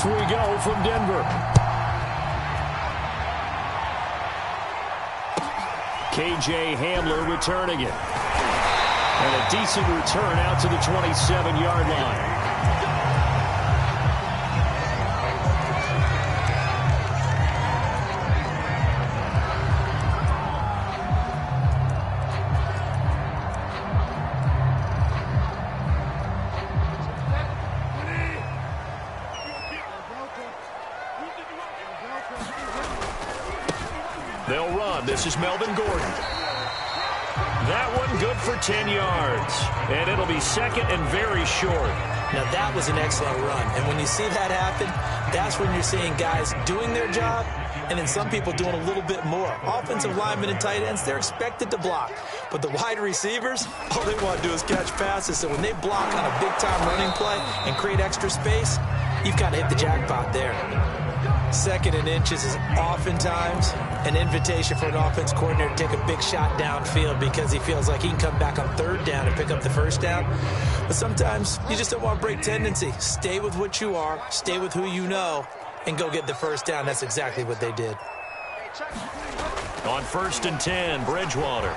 Off we go from Denver. KJ Hamler returning it. And a decent return out to the 27-yard line. They'll run. This is Melvin Gordon. That one good for 10 yards. And it'll be second and very short. Now that was an excellent run. And when you see that happen, that's when you're seeing guys doing their job and then some people doing a little bit more. Offensive linemen and tight ends, they're expected to block. But the wide receivers, all they want to do is catch passes. So when they block on a big-time running play and create extra space, you've got to hit the jackpot there. Second and inches is oftentimes an invitation for an offense coordinator to take a big shot downfield because he feels like he can come back on third down and pick up the first down. But sometimes you just don't want to break tendency. Stay with what you are, stay with who you know, and go get the first down. That's exactly what they did. On 1st and 10, Bridgewater.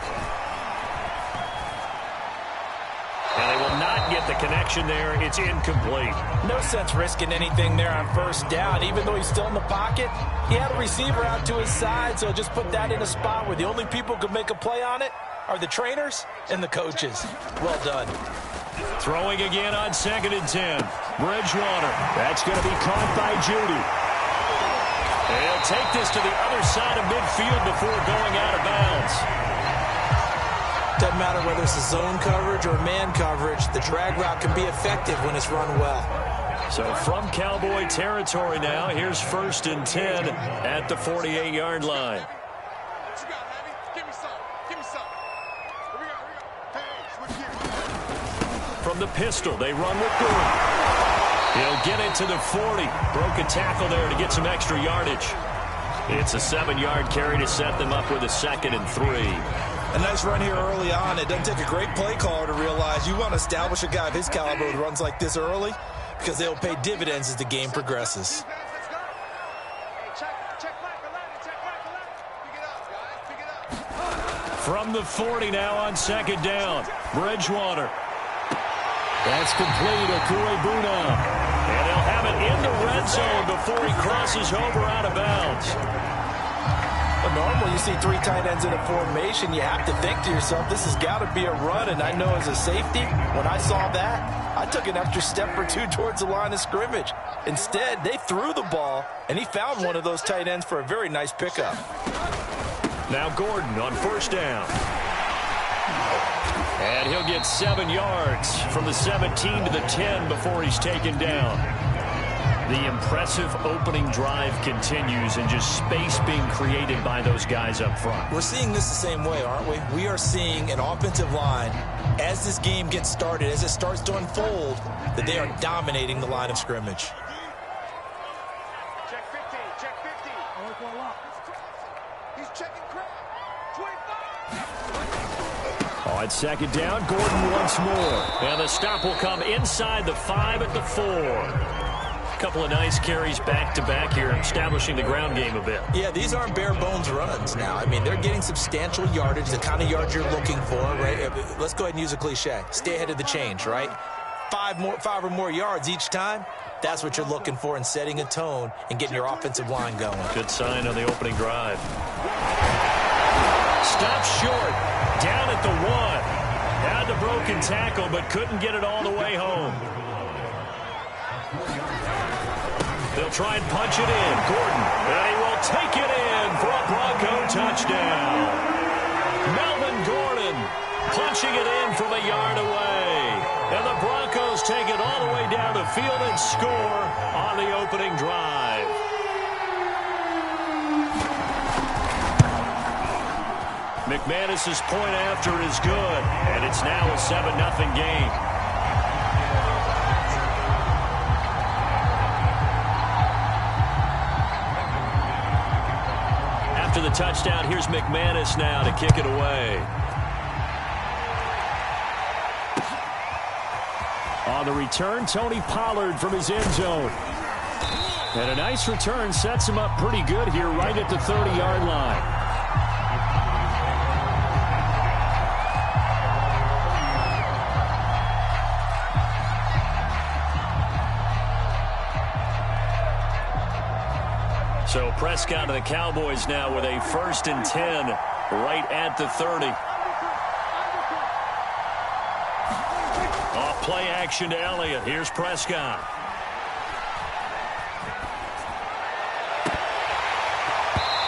And they will not get the connection there. It's incomplete. No sense risking anything there on first down. Even though he's still in the pocket, he had a receiver out to his side, so just put that in a spot where the only people who can make a play on it are the trainers and the coaches. Well done. Throwing again on 2nd and 10. Bridgewater. That's going to be caught by Judy. He'll take this to the other side of midfield before going out of bounds. Doesn't matter whether it's a zone coverage or man coverage, the drag route can be effective when it's run well. So from Cowboy territory now, here's 1st and 10 at the 48-yard line. What you got, Heavy? Give me some. Give me some. Here we go. Hey, switch gears. From the pistol, they run with Gordon. He'll get it to the 40. Broke a tackle there to get some extra yardage. It's a 7-yard carry to set them up with a 2nd and 3. A nice run here early on. It doesn't take a great play caller to realize you want to establish a guy of his caliber with runs like this early because they'll pay dividends as the game progresses. From the 40 now on 2nd down. Bridgewater. That's complete. Okuebuna. And they'll have it in the red zone before he crosses over out of bounds. Normally, you see 3 tight ends in a formation, you have to think to yourself, this has got to be a run, and I know as a safety, when I saw that, I took an extra step or two towards the line of scrimmage. Instead, they threw the ball, and he found one of those tight ends for a very nice pickup. Now Gordon on 1st down. And he'll get 7 yards from the 17 to the 10 before he's taken down. The impressive opening drive continues and just space being created by those guys up front. We're seeing this the same way, aren't we? We are seeing an offensive line, as this game gets started, as it starts to unfold, that they are dominating the line of scrimmage. Check 15, check 50. He's checking crap. 25. On 2nd down, Gordon once more. And the stop will come inside the 5 at the 4. Couple of nice carries back-to-back here, establishing the ground game a bit. Yeah, these aren't bare-bones runs now. I mean, they're getting substantial yardage, the kind of yards you're looking for, right? Let's go ahead and use a cliche. Stay ahead of the change, right? 5 or more yards each time, that's what you're looking for in setting a tone and getting your offensive line going. Good sign on the opening drive. Stop short, down at the 1. Had the broken tackle, but couldn't get it all the way home. They'll try and punch it in. Gordon, and he will take it in for a Bronco touchdown. Melvin Gordon punching it in from a yard away. And the Broncos take it all the way down the field and score on the opening drive. McManus's point after is good, and it's now a 7-0 game. After the touchdown, here's McManus now to kick it away. On the return, Tony Pollard from his end zone. And a nice return sets him up pretty good here right at the 30-yard line. So Prescott of the Cowboys now with a 1st and 10 right at the 30. Off play action to Elliott. Here's Prescott.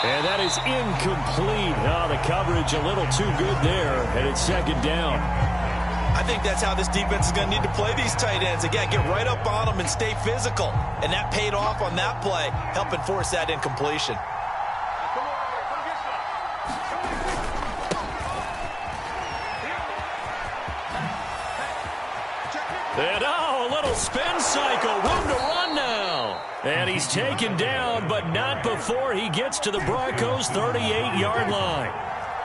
And that is incomplete. Oh, the coverage a little too good there, and it's 2nd down. I think that's how this defense is going to need to play these tight ends. Again, get right up on them and stay physical. And that paid off on that play, helping force that incompletion. And a little spin cycle. Room to run now. And he's taken down, but not before he gets to the Broncos' 38-yard line.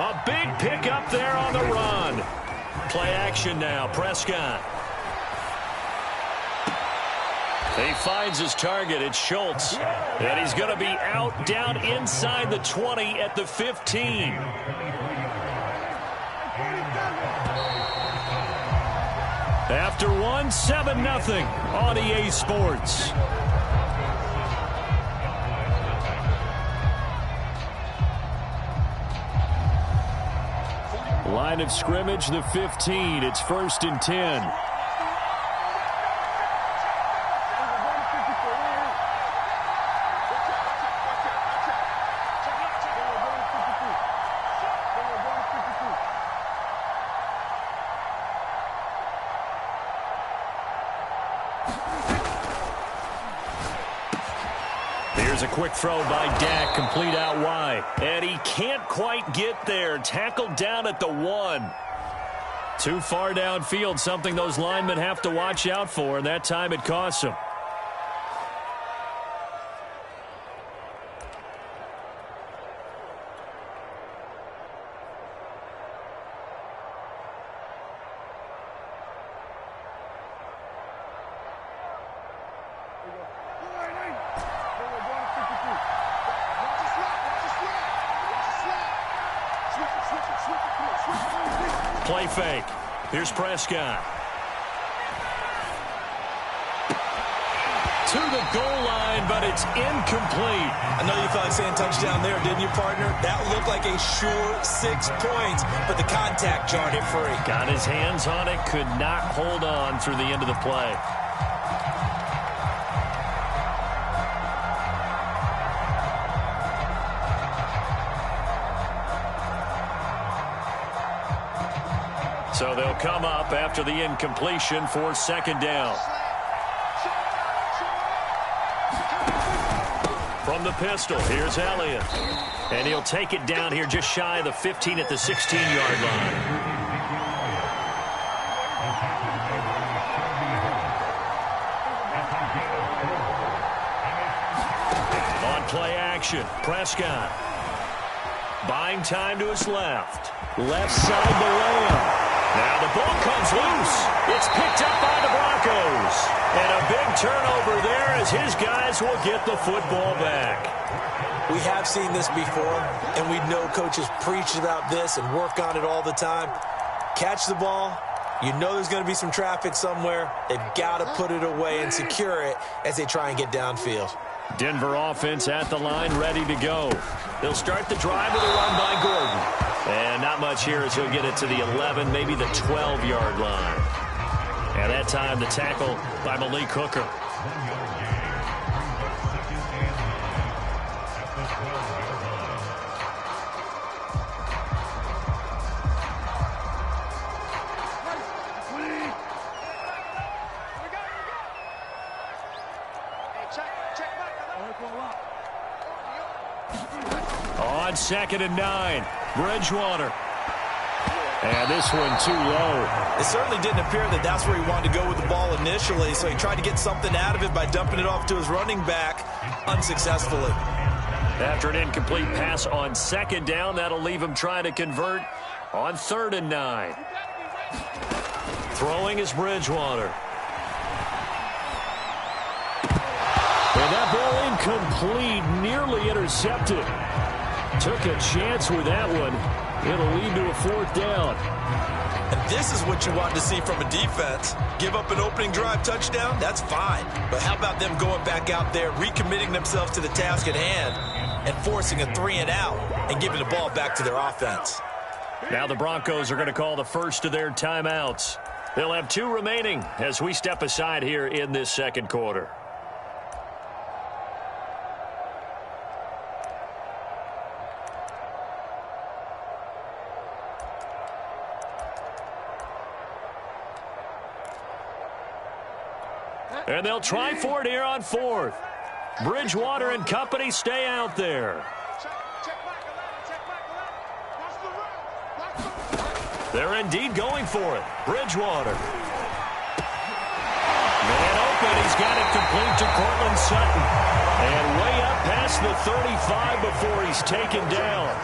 A big pickup there on the run. Play action now. Prescott. He finds his target. It's Schultz. And he's going to be out down inside the 20 at the 15. After one, 7-0 on EA Sports. Line of scrimmage, the 15. It's 1st and 10. Here's a quick throw by Dak, complete out wide. And he can't quite get there. Tackled down at the 1. Too far downfield, something those linemen have to watch out for, and that time it costs them. Play fake. Here's Prescott. To the goal line, but it's incomplete. I know you felt like saying touchdown there, didn't you, partner? That looked like a sure 6 points, but the contact jarred it free. Got his hands on it, could not hold on through the end of the play. So they'll come up after the incompletion for 2nd down. From the pistol, here's Elliott. And he'll take it down here just shy of the 15 at the 16-yard line. On play action, Prescott. Buying time to his left. Left side to Lamb. Now the ball comes loose. It's picked up by the Broncos. And a big turnover there as his guys will get the football back. We have seen this before, and we know coaches preach about this and work on it all the time. Catch the ball. You know there's going to be some traffic somewhere. They've got to put it away and secure it as they try and get downfield. Denver offense at the line, ready to go. They'll start the drive with a run by Gordon. And not much here as he'll get it to the 11, maybe the 12-yard line. And that time the tackle by Malik Hooker. On 2nd and 9, Bridgewater. And this one too low. It certainly didn't appear that that's where he wanted to go with the ball initially, so he tried to get something out of it by dumping it off to his running back unsuccessfully. After an incomplete pass on 2nd down, that'll leave him trying to convert on 3rd and 9. Throwing is Bridgewater. And that ball Incomplete, nearly intercepted. Took a chance with that one. It'll lead to a 4th down. And this is what you want to see from a defense. Give up an opening drive touchdown, that's fine. But how about them going back out there, recommitting themselves to the task at hand, and forcing a 3-and-out and giving the ball back to their offense? Now the Broncos are going to call the first of their timeouts. They'll have 2 remaining as we step aside here in this second quarter. And they'll try for it here on 4th. Bridgewater and company stay out there. They're indeed going for it. Bridgewater. Man open. He's got it complete to Cortland Sutton. And way up past the 35 before he's taken down.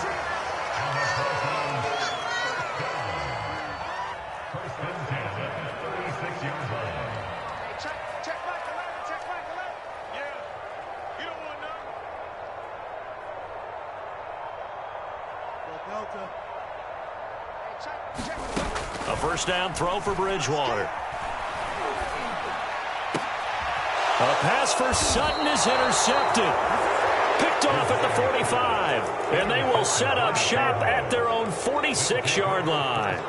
A first down throw for Bridgewater. A pass for Sutton is intercepted. Picked off at the 45. And they will set up shop at their own 46-yard line.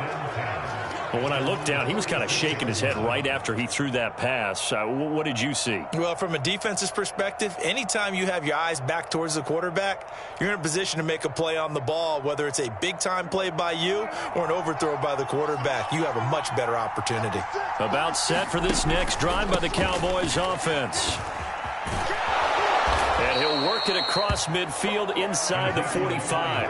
But when I looked down, he was kind of shaking his head right after he threw that pass. What did you see? Well, from a defense's perspective, anytime you have your eyes back towards the quarterback, you're in a position to make a play on the ball, whether it's a big-time play by you or an overthrow by the quarterback. You have a much better opportunity. About set for this next drive by the Cowboys offense. And he'll work it across midfield inside the 45.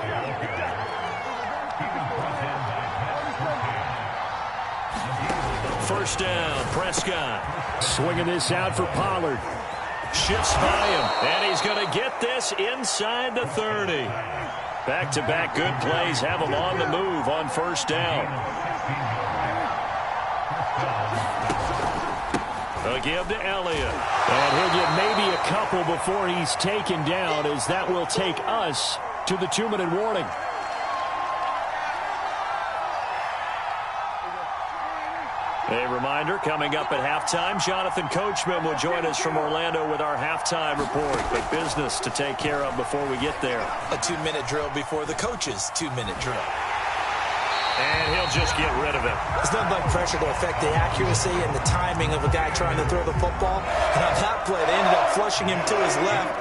First down, Prescott. Swinging this out for Pollard. Shifts by him, and he's going to get this inside the 30. Back-to-back good plays have him on the move on first down. A give to Elliott. And he'll get maybe a couple before he's taken down, as that will take us to the 2-minute warning. A reminder, coming up at halftime, Jonathan Coachman will join us from Orlando with our halftime report. But business to take care of before we get there. A 2-minute drill before the coach's 2-minute drill. And he'll just get rid of it. There's nothing like pressure to affect the accuracy and the timing of a guy trying to throw the football. And on that play, they ended up flushing him to his left,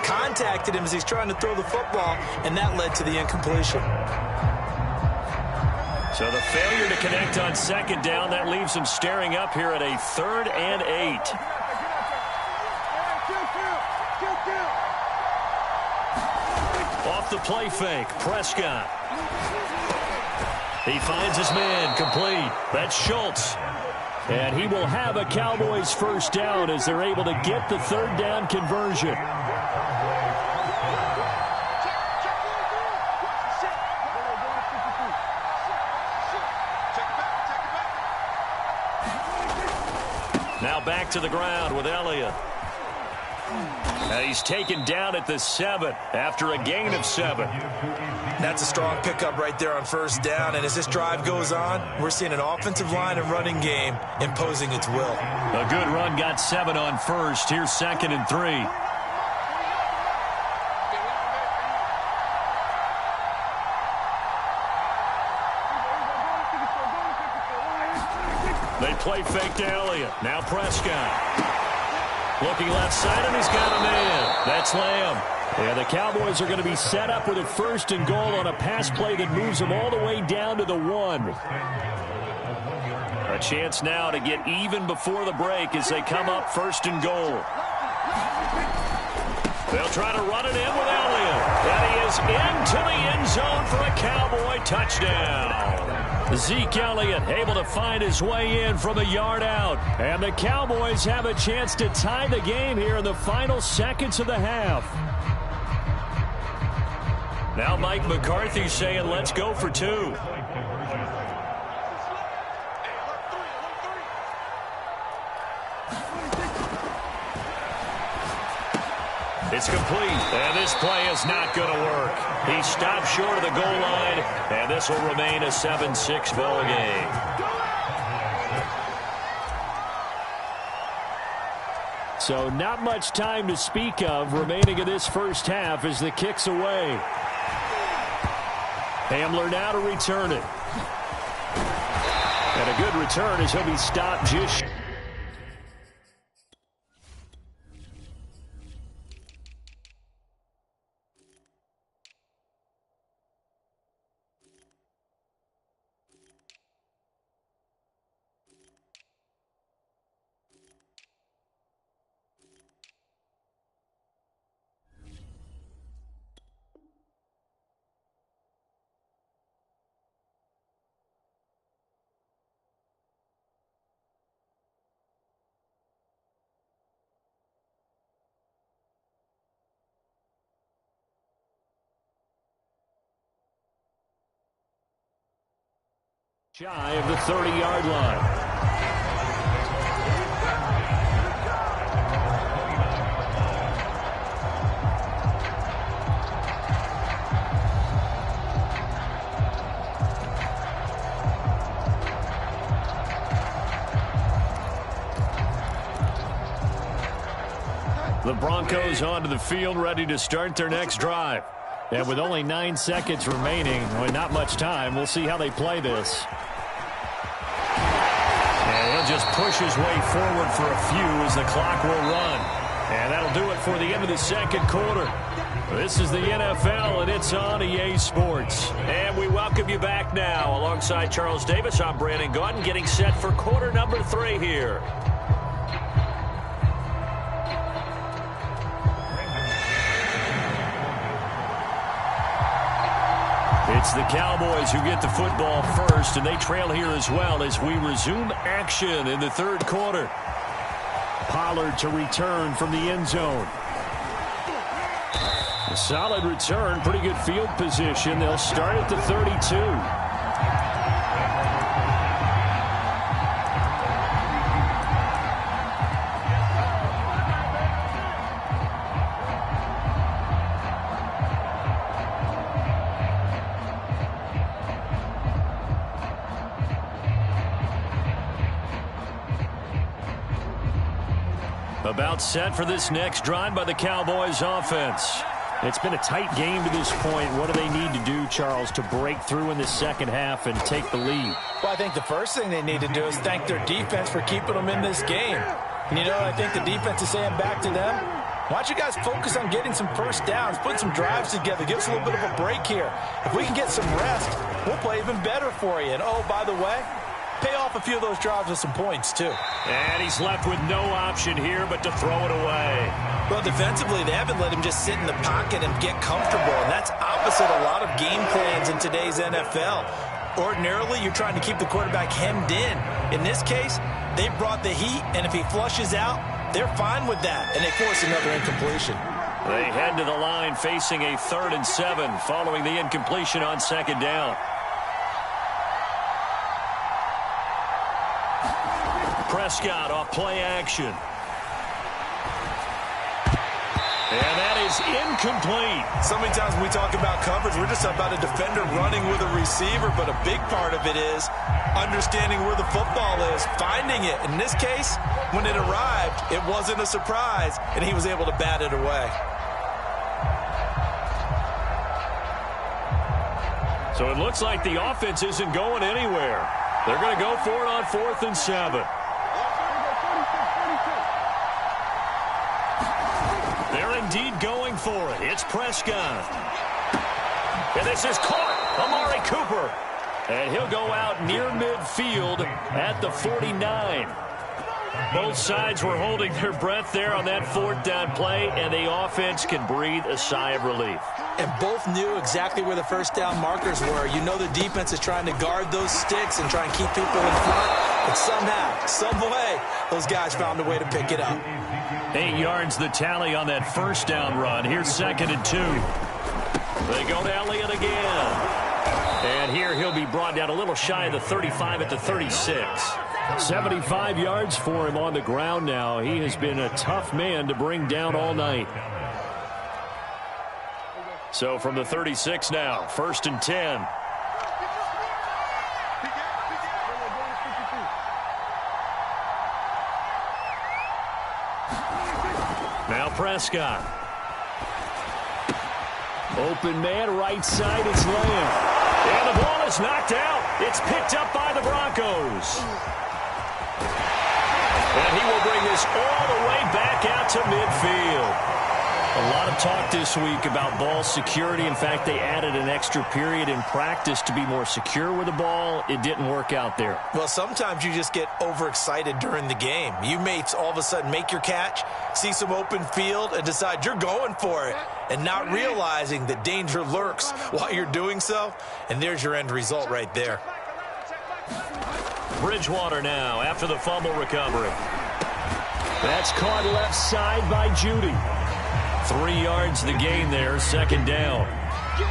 contacted him as he's trying to throw the football, and that led to the incompletion. So the failure to connect on second down, that leaves him staring up here at a 3rd and 8. Off the play fake, Prescott. He finds his man complete. That's Schultz. And he will have a Cowboys first down as they're able to get the 3rd down conversion. Now back to the ground with Elliott. He's taken down at the 7 after a gain of 7. That's a strong pickup right there on first down. And as this drive goes on, we're seeing an offensive line and running game imposing its will. A good run got 7 on first. Here's 2nd and 3. They play fake to Elliott. Now Prescott. Looking left side, and he's got a man. That's Lamb. And the Cowboys are going to be set up with a 1st and goal on a pass play that moves them all the way down to the 1. A chance now to get even before the break as they come up 1st and goal. They'll try to run it in with Elliott. And he is into the end zone for a Cowboy touchdown. Zeke Elliott able to find his way in from a yard out. And the Cowboys have a chance to tie the game here in the final seconds of the half. Now Mike McCarthy saying, let's go for 2. It's complete, and this play is not going to work. He stopped short of the goal line, and this will remain a 7-6 ball game. So not much time to speak of remaining in this first half as the kick's away. Hamler now to return it. And a good return as he'll be stopped just... shy of the 30-yard line. The Broncos onto the field, ready to start their next drive. And with only 9 seconds remaining, with not much time, we'll see how they play this. And he'll just push his way forward for a few as the clock will run. And that'll do it for the end of the second quarter. This is the NFL, and it's on EA Sports. And we welcome you back now. Alongside Charles Davis, I'm Brandon Gaudin, getting set for quarter number 3 here. It's the Cowboys who get the football first, and they trail here as well as we resume action in the third quarter. Pollard to return from the end zone. A solid return, pretty good field position. They'll start at the 32. About set for this next drive by the Cowboys offense. It's been a tight game to this point. What do they need to do, Charles, to break through in the second half and take the lead? Well, I think the first thing they need to do is thank their defense for keeping them in this game. And, you know, I think the defense is saying back to them, why don't you guys focus on getting some first downs, put some drives together, give us a little bit of a break here. If we can get some rest, we'll play even better for you. And, oh, by the way, pay off a few of those drives with some points, too. And he's left with no option here but to throw it away. Well, defensively, they haven't let him just sit in the pocket and get comfortable, and that's opposite a lot of game plans in today's NFL. Ordinarily, you're trying to keep the quarterback hemmed in. In this case, they brought the heat, and if he flushes out, they're fine with that, and they force another incompletion. They head to the line facing a 3rd and 7 following the incompletion on second down. Prescott off play action. And that is incomplete. So many times when we talk about coverage, we're just about a defender running with a receiver, but a big part of it is understanding where the football is, finding it. In this case, when it arrived, it wasn't a surprise, and he was able to bat it away. So it looks like the offense isn't going anywhere. They're going to go for it on 4th and 7. They're indeed going for it. It's Prescott. And this is caught. Amari Cooper. And he'll go out near midfield at the 49. Both sides were holding their breath there on that 4th down play, and the offense can breathe a sigh of relief. And both knew exactly where the first down markers were. You know the defense is trying to guard those sticks and try and keep people in front. But somehow, some way, those guys found a way to pick it up. 8 yards the tally on that first down run. Here's 2nd and 2. They go to Elliott again. And here he'll be brought down a little shy of the 35 at the 36. 75 yards for him on the ground now. He has been a tough man to bring down all night. So from the 36 now, 1st and 10. Now Prescott. Open man, right side, it's Lamb. And the ball is knocked out. It's picked up by the Broncos. And he will bring this all the way back out to midfield. A lot of talk this week about ball security. In fact, they added an extra period in practice to be more secure with the ball. It didn't work out there. Well, sometimes you just get overexcited during the game. You may all of a sudden make your catch, see some open field, and decide you're going for it, and not realizing that danger lurks while you're doing so. And there's your end result right there. Bridgewater now after the fumble recovery. That's caught left side by Judy. 3 yards the gain there, 2nd down.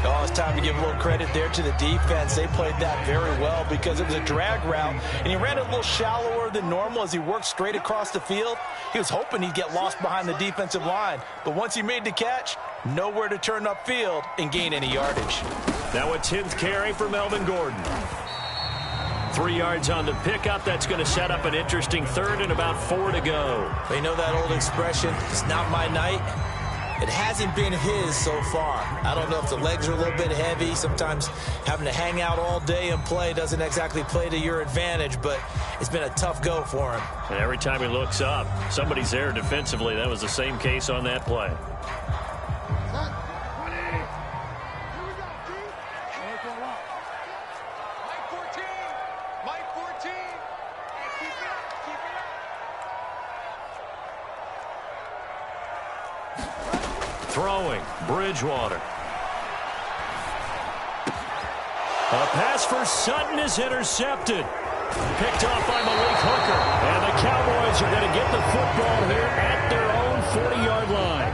Oh, it's time to give a little credit there to the defense. They played that very well because it was a drag route, and he ran it a little shallower than normal as he worked straight across the field. He was hoping he'd get lost behind the defensive line, but once he made the catch, nowhere to turn upfield and gain any yardage. Now a 10th carry for Melvin Gordon. 3 yards on the pickup. That's going to set up an interesting 3rd and about 4 to go. You know that old expression, it's not my night? It hasn't been his so far. I don't know if the legs are a little bit heavy. Sometimes having to hang out all day and play doesn't exactly play to your advantage, but it's been a tough go for him. And every time he looks up, somebody's there defensively. That was the same case on that play. Throwing, Bridgewater. A pass for Sutton is intercepted. Picked off by Malik Hooker. And the Cowboys are going to get the football here at their own 40-yard line.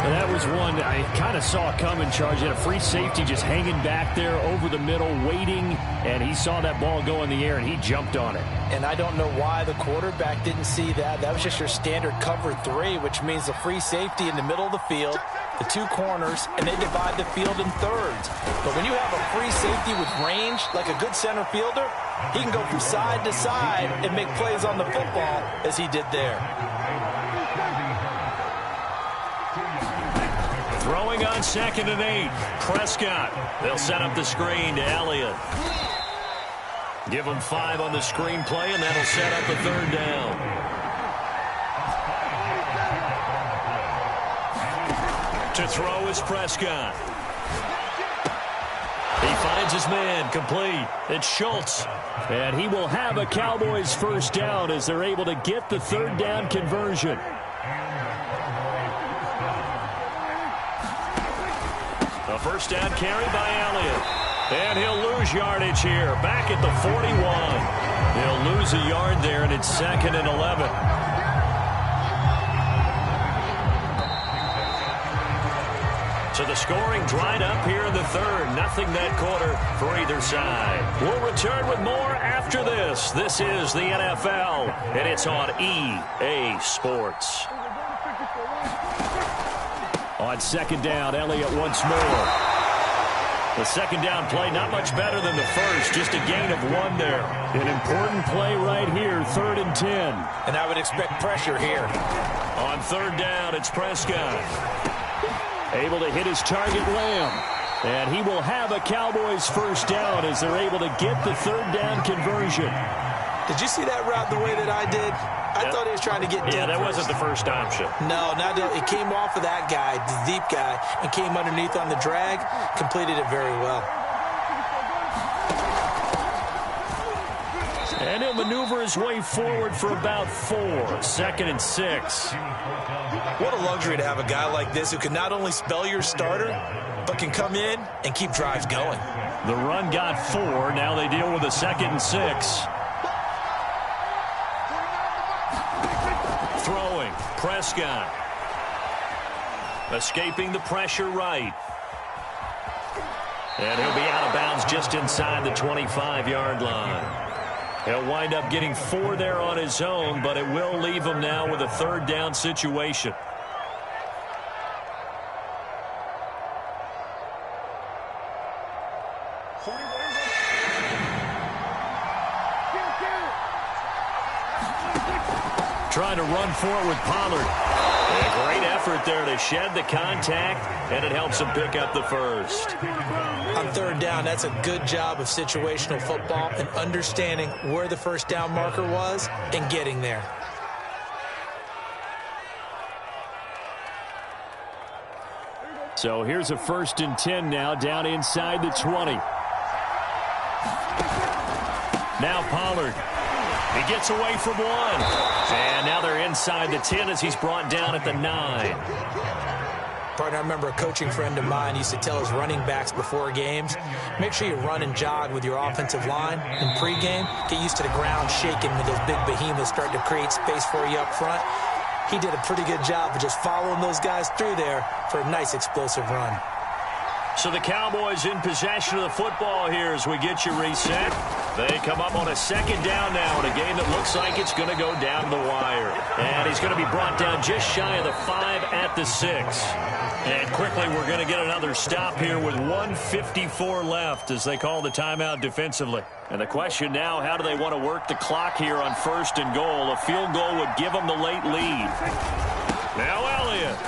And that was one I kind of saw coming, Charge. He had a free safety just hanging back there over the middle, waiting, and he saw that ball go in the air, and he jumped on it. And I don't know why the quarterback didn't see that. That was just your standard cover 3, which means the free safety in the middle of the field, the 2 corners, and they divide the field in thirds. But when you have a free safety with range, like a good center fielder, he can go from side to side and make plays on the football as he did there. Throwing on 2nd and 8. Prescott. They'll set up the screen to Elliott. Give him 5 on the screen play, and that'll set up a 3rd down. To throw is Prescott. He finds his man, complete. It's Schultz. And he will have a Cowboys 1st down as they're able to get the 3rd down conversion. A 1st down carry by Elliott. And he'll lose yardage here. Back at the 41. They'll lose a yard there, and it's 2nd and 11. So the scoring dried up here in the 3rd. Nothing that quarter for either side. We'll return with more after this. This is the NFL, and it's on EA Sports. On 2nd down, Elliott once more. The 2nd down play, not much better than the 1st. Just a gain of 1 there. An important play right here, 3rd and 10. And I would expect pressure here. On 3rd down, it's Prescott. Able to hit his target, Lamb. And he will have a Cowboys 1st down as they're able to get the 3rd down conversion. Did you see that route the way that I did? I thought he was trying to get deep. Yeah, that wasn't the first option. No, it came off of that guy, the deep guy, and came underneath on the drag, completed it very well. And he'll maneuver his way forward for about 4. 2nd and 6. What a luxury to have a guy like this who can not only spell your starter, but can come in and keep drives going. The run got 4. Now they deal with a 2nd and 6. Throwing, Prescott. Escaping the pressure right. And he'll be out of bounds just inside the 25-yard line. He'll wind up getting 4 there on his own, but it will leave him now with a 3rd down situation. trying to run for it with Pollard. A great effort there to shed the contact, and it helps him pick up the first. On third down, that's a good job of situational football and understanding where the first down marker was and getting there. So here's a 1st and 10 now, down inside the 20. Now Pollard. He gets away from one. And now they're inside the 10 as he's brought down at the 9. Partner, I remember a coaching friend of mine used to tell his running backs before games, make sure you run and jog with your offensive line in pregame. Get used to the ground shaking when those big behemoths start to create space for you up front. He did a pretty good job of just following those guys through there for a nice explosive run. So the Cowboys in possession of the football here as we get you reset. They come up on a 2nd down now in a game that looks like it's going to go down the wire. And he's going to be brought down just shy of the 5 at the 6. And quickly we're going to get another stop here with 1:54 left as they call the timeout defensively. And the question now, how do they want to work the clock here on 1st and goal? A field goal would give them the late lead. Now Elliott.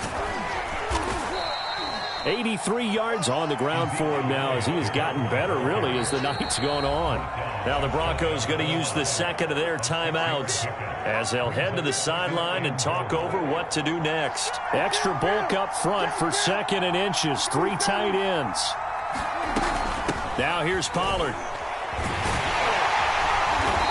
83 yards on the ground for him now as he has gotten better, really, as the night's gone on. Now the Broncos going to use the 2nd of their timeouts as they'll head to the sideline and talk over what to do next. Extra bulk up front for 2nd and inches. 3 tight ends. Now here's Pollard.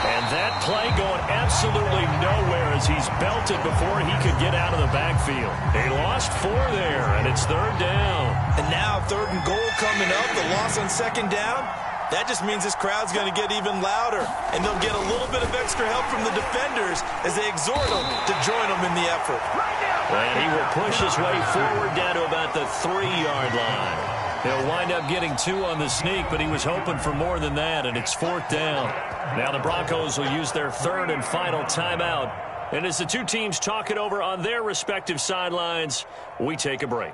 And that play going absolutely nowhere as he's belted before he could get out of the backfield. He lost 4 there, and it's 3rd down. And now 3rd and goal coming up, the loss on 2nd down. That just means this crowd's going to get even louder, and they'll get a little bit of extra help from the defenders as they exhort them to join them in the effort. And he will push his way forward down to about the 3-yard line. He'll wind up getting 2 on the sneak, but he was hoping for more than that, and it's 4th down. Now the Broncos will use their 3rd and final timeout. And as the two teams talk it over on their respective sidelines, we take a break.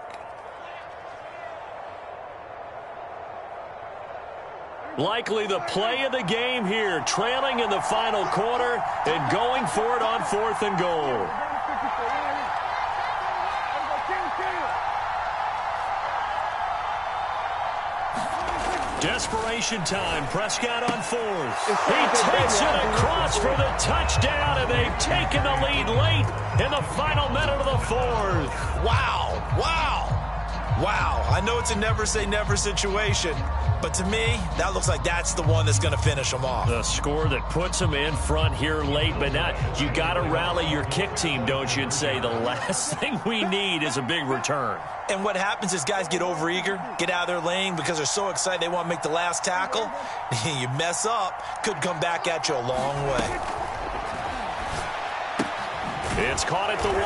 Likely the play of the game here, trailing in the final quarter and going for it on 4th and goal. Desperation time. Prescott on 4th. He takes it across for the touchdown, and they've taken the lead late in the final minute of the 4th. Wow. Wow. Wow. I know it's a never-say-never situation, but to me, that looks like that's the one that's going to finish them off. The score that puts them in front here late, but now you got to rally your kick team, don't you, and say the last thing we need is a big return. And what happens is guys get overeager, get out of their lane because they're so excited they want to make the last tackle. You mess up, could come back at you a long way. It's caught at the 1,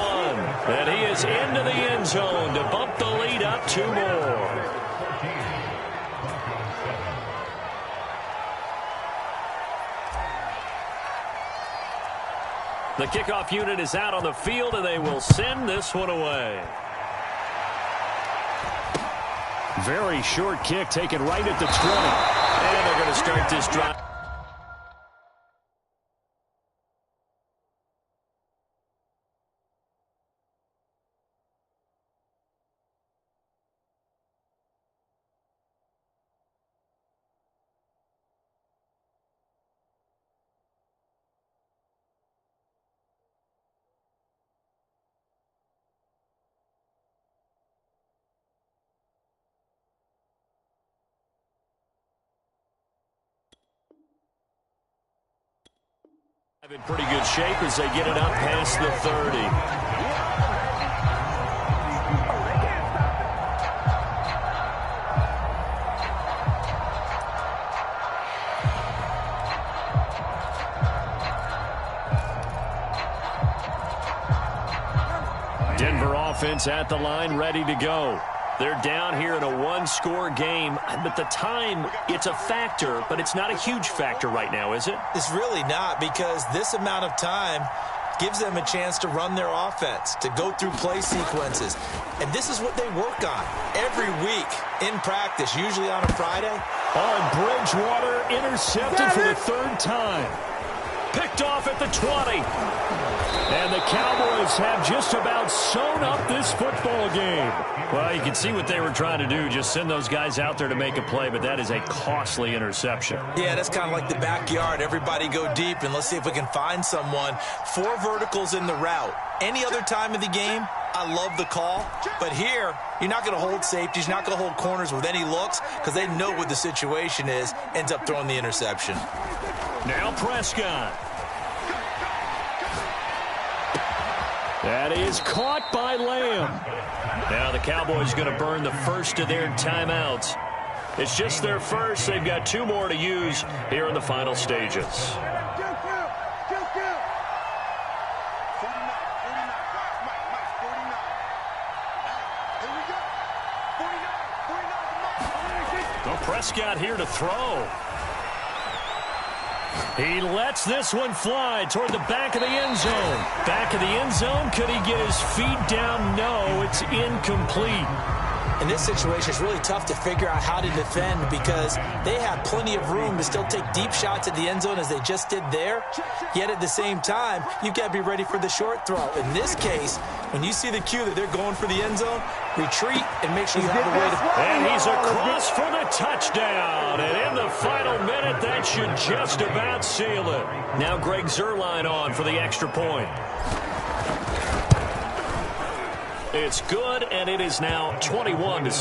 and he is into the end zone to bump the lead up 2 more. The kickoff unit is out on the field, and they will send this one away. Very short kick taken right at the 20. And they're going to start this drive. In pretty good shape as they get it up past the 30. Denver offense at the line, ready to go. They're down here in a 1-score game, but the time, it's a factor, but it's not a huge factor right now, is it? It's really not, because this amount of time gives them a chance to run their offense, to go through play sequences. And this is what they work on every week in practice, usually on a Friday. Bridgewater intercepted for the 3rd time. Picked off at the 20. And the Cowboys have just about sewn up this football game. Well, you can see what they were trying to do, just send those guys out there to make a play, but that is a costly interception. Yeah, that's kind of like the backyard. Everybody go deep, and let's see if we can find someone. 4 verticals in the route. Any other time of the game, I love the call. But here, you're not going to hold safeties, you're not going to hold corners with any looks because they know what the situation is, ends up throwing the interception. Now Prescott. That is caught by Lamb. Now the Cowboys going to burn the first of their timeouts. It's just their first. They've got 2 more to use here in the final stages. 49, guys. Mike, 49. Here we go. 49. Well, Prescott here to throw. He lets this one fly toward the back of the end zone. Back of the end zone. Could he get his feet down? No, it's incomplete. In this situation, it's really tough to figure out how to defend because they have plenty of room to still take deep shots at the end zone as they just did there. Yet at the same time, you've got to be ready for the short throw. In this case, when you see the cue that they're going for the end zone, retreat and make sure you have a way to... And he's across for the touchdown. And in the final minute, that should just about seal it. Now Greg Zuerlein on for the extra point. It's good, and it is now 21-7.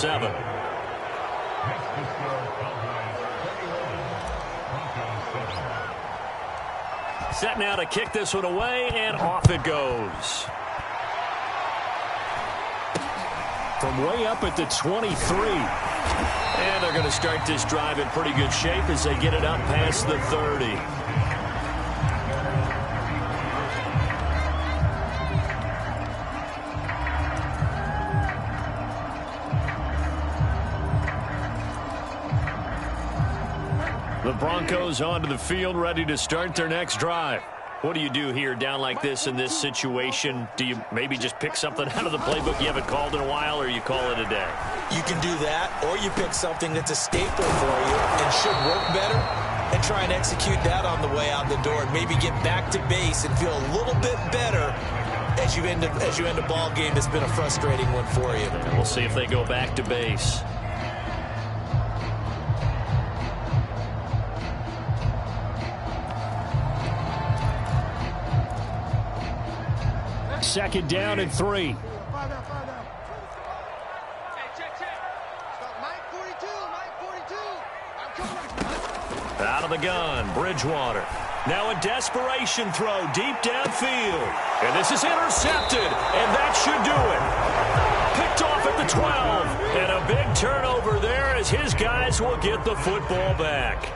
Set now to kick this one away, and off it goes. From way up at the 23. And they're going to start this drive in pretty good shape as they get it up past the 30. The Broncos onto the field, ready to start their next drive. What do you do here down like this in this situation? Do you maybe just pick something out of the playbook you haven't called in a while, or you call it a day? You can do that, or you pick something that's a staple for you and should work better and try and execute that on the way out the door and maybe get back to base and feel a little bit better as you end a ball game that's been a frustrating one for you. And we'll see if they go back to base. Second down and 3. Hey, check. Stop. Mike 42. I'm coming. Out of the gun, Bridgewater. Now a desperation throw deep downfield. And this is intercepted, and that should do it. Picked off at the 12. And a big turnover there as his guys will get the football back.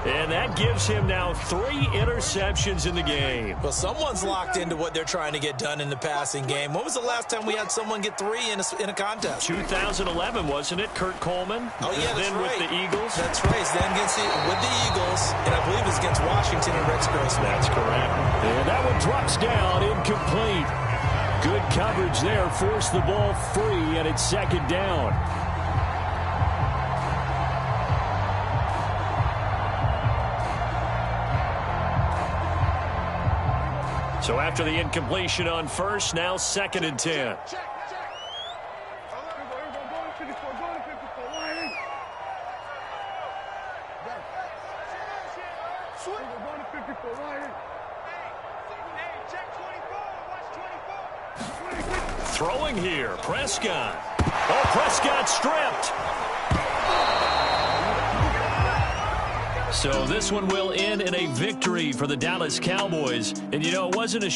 And that gives him now 3 interceptions in the game. Well, someone's locked into what they're trying to get done in the passing game. When was the last time we had someone get 3 in a contest? 2011, wasn't it? Kurt Coleman? Oh, yeah, that's then right. with the Eagles? That's right. It's then with the Eagles, and I believe it's against Washington and Rex Grossman. That's correct. And that one drops down, incomplete. Good coverage there, forced the ball free, and it's second down. So after the incompletion on first, now second and 10. Check. Throwing here, Prescott. Oh, Prescott stripped. So this one will end in a victory for the Dallas Cowboys. And, you know, it wasn't a